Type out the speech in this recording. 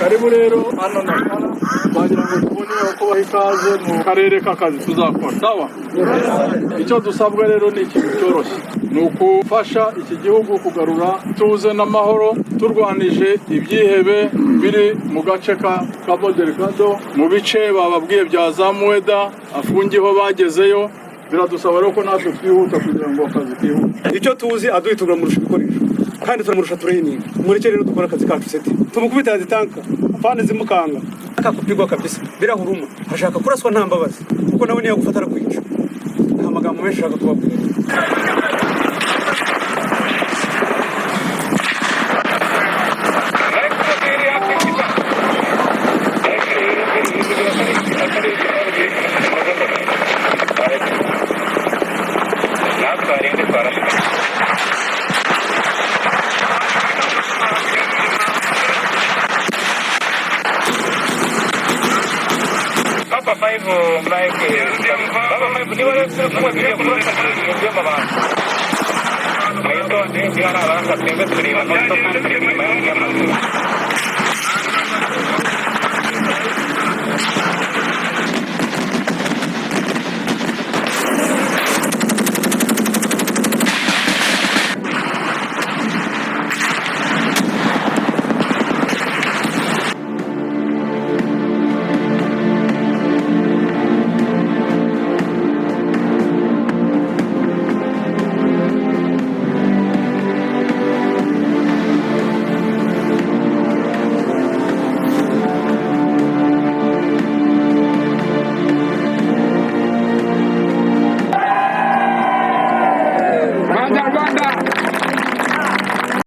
karibu rero hano nakara bagira ngo tubone uko baha ikaze mu karere k'akazi tuzakora sawa. Icyo dusabwa rero ni ikintu cyoroshye, ni ukufasha iki gihugu kugarura tuze n'amahoro turwanije ibyihebe biri mu gace ka Cabo Delgado, mu bice bababwiye bya za Mueda afungiho bagezeyo. Biradusaba rero ko natwe twihuta kugira ngo akazi kihute. Icyo tuzi aduhitura murusha ibikoresho kandi turamurusha training. Mureke rero dukora akazi kacu seti, tumukubita zitanka apana zimukanga akakupigwa kabisa bila huruma, ashaka kuraswa nta mbabazi kuko nawe niyo gufatara kwica. Nta magambo menshi ashaka kubabwira. Ayo tuh dia arah-arah sampai ke 5 menit